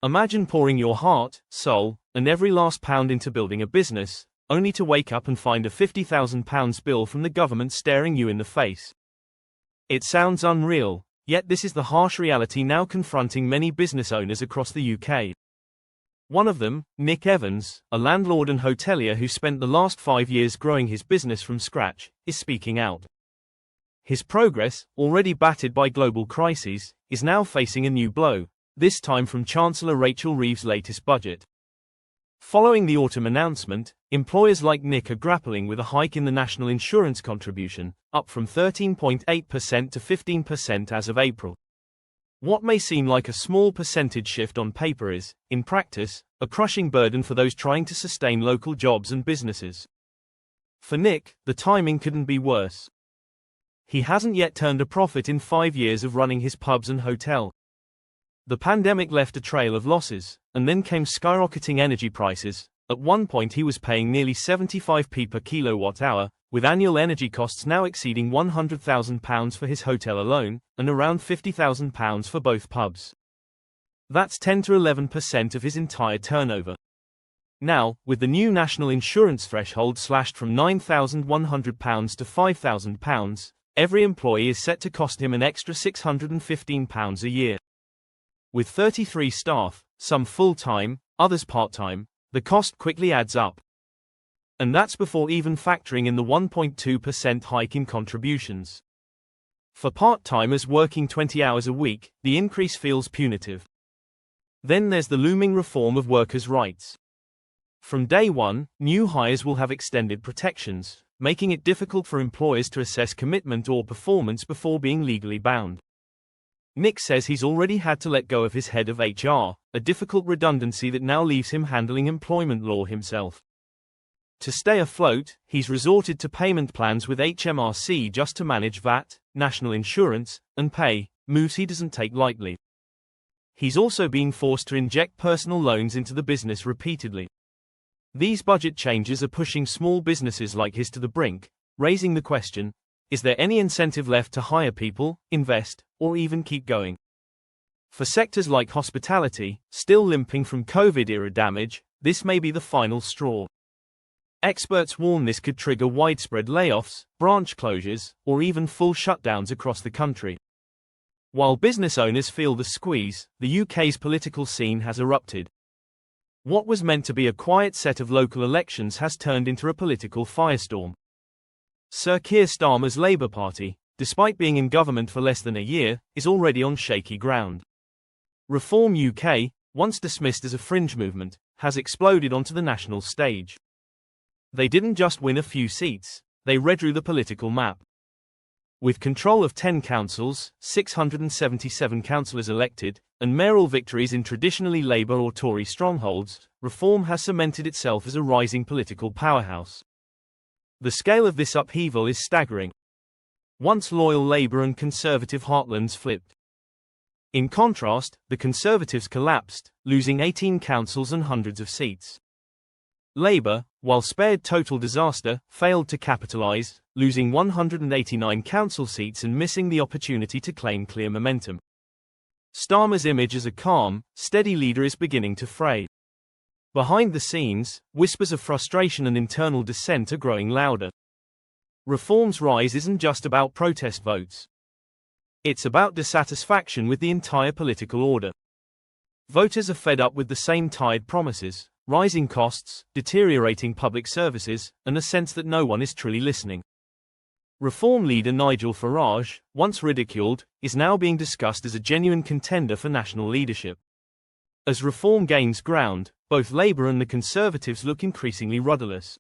Imagine pouring your heart, soul, and every last pound into building a business, only to wake up and find a £50,000 bill from the government staring you in the face. It sounds unreal, yet this is the harsh reality now confronting many business owners across the UK. One of them, Nick Evans, a landlord and hotelier who spent the last 5 years growing his business from scratch, is speaking out. His progress, already battered by global crises, is now facing a new blow, this time from Chancellor Rachel Reeves' latest budget. Following the autumn announcement, employers like Nick are grappling with a hike in the national insurance contribution, up from 13.8% to 15% as of April. What may seem like a small percentage shift on paper is, in practice, a crushing burden for those trying to sustain local jobs and businesses. For Nick, the timing couldn't be worse. He hasn't yet turned a profit in 5 years of running his pubs and hotel. The pandemic left a trail of losses, and then came skyrocketing energy prices. At one point he was paying nearly 75p per kilowatt-hour, with annual energy costs now exceeding £100,000 for his hotel alone, and around £50,000 for both pubs. That's 10 to 11% of his entire turnover. Now, with the new national insurance threshold slashed from £9,100 to £5,000, every employee is set to cost him an extra £615 a year. With 33 staff, some full-time, others part-time, the cost quickly adds up. And that's before even factoring in the 1.2% hike in contributions. For part-timers working 20 hours a week, the increase feels punitive. Then there's the looming reform of workers' rights. From day one, new hires will have extended protections, making it difficult for employers to assess commitment or performance before being legally bound. Nick says he's already had to let go of his head of HR, a difficult redundancy that now leaves him handling employment law himself. To stay afloat, he's resorted to payment plans with HMRC just to manage VAT, national insurance, and pay, moves he doesn't take lightly. He's also been forced to inject personal loans into the business repeatedly. These budget changes are pushing small businesses like his to the brink, raising the question, is there any incentive left to hire people, invest, or even keep going? For sectors like hospitality, still limping from COVID-era damage, this may be the final straw. Experts warn this could trigger widespread layoffs, branch closures, or even full shutdowns across the country. While business owners feel the squeeze, the UK's political scene has erupted. What was meant to be a quiet set of local elections has turned into a political firestorm. Sir Keir Starmer's Labour Party, despite being in government for less than a year, is already on shaky ground. Reform UK, once dismissed as a fringe movement, has exploded onto the national stage. They didn't just win a few seats, they redrew the political map. With control of 10 councils, 677 councillors elected, and mayoral victories in traditionally Labour or Tory strongholds, Reform has cemented itself as a rising political powerhouse. The scale of this upheaval is staggering. Once loyal Labour and Conservative heartlands flipped. In contrast, the Conservatives collapsed, losing 18 councils and hundreds of seats. Labour, while spared total disaster, failed to capitalise, losing 189 council seats and missing the opportunity to claim clear momentum. Starmer's image as a calm, steady leader is beginning to fray. Behind the scenes, whispers of frustration and internal dissent are growing louder. Reform's rise isn't just about protest votes. It's about dissatisfaction with the entire political order. Voters are fed up with the same tired promises, rising costs, deteriorating public services, and a sense that no one is truly listening. Reform leader Nigel Farage, once ridiculed, is now being discussed as a genuine contender for national leadership. As Reform gains ground, both Labour and the Conservatives look increasingly rudderless.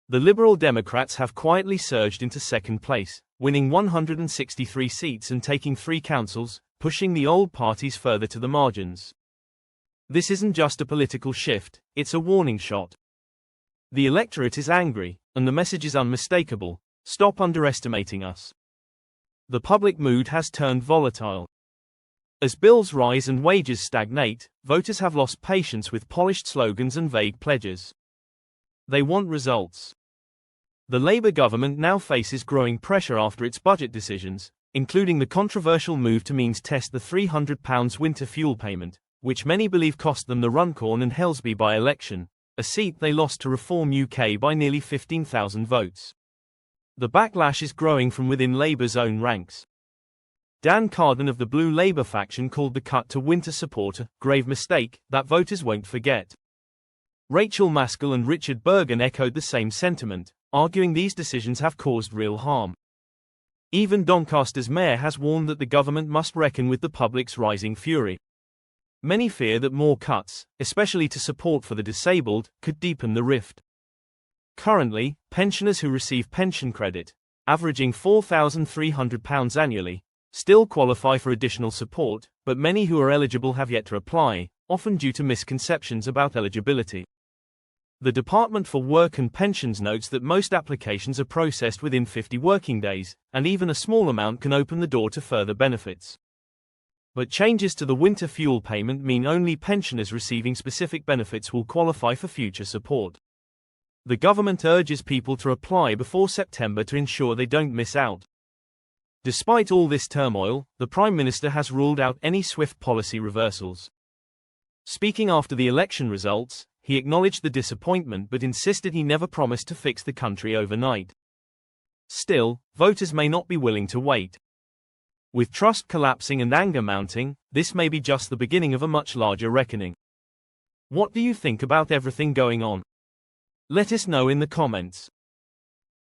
The Liberal Democrats have quietly surged into second place, winning 163 seats and taking 3 councils, pushing the old parties further to the margins. This isn't just a political shift, it's a warning shot. The electorate is angry, and the message is unmistakable: stop underestimating us. The public mood has turned volatile. As bills rise and wages stagnate, voters have lost patience with polished slogans and vague pledges. They want results. The Labour government now faces growing pressure after its budget decisions, including the controversial move to means test the £300 winter fuel payment, which many believe cost them the Runcorn and Helsby by-election, a seat they lost to Reform UK by nearly 15,000 votes. The backlash is growing from within Labour's own ranks. Dan Carden of the Blue Labour faction called the cut to Winter support a grave mistake that voters won't forget. Rachel Maskell and Richard Bergen echoed the same sentiment, arguing these decisions have caused real harm. Even Doncaster's mayor has warned that the government must reckon with the public's rising fury. Many fear that more cuts, especially to support for the disabled, could deepen the rift. Currently, pensioners who receive pension credit, averaging £4,300 annually, still qualify for additional support, but many who are eligible have yet to apply, often due to misconceptions about eligibility. The Department for Work and Pensions notes that most applications are processed within 50 working days, and even a small amount can open the door to further benefits. But changes to the winter fuel payment mean only pensioners receiving specific benefits will qualify for future support. The government urges people to apply before September to ensure they don't miss out. Despite all this turmoil, the Prime Minister has ruled out any swift policy reversals. Speaking after the election results, he acknowledged the disappointment but insisted he never promised to fix the country overnight. Still, voters may not be willing to wait. With trust collapsing and anger mounting, this may be just the beginning of a much larger reckoning. What do you think about everything going on? Let us know in the comments.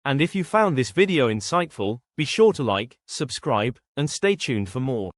And if you found this video insightful, be sure to like, subscribe, and stay tuned for more.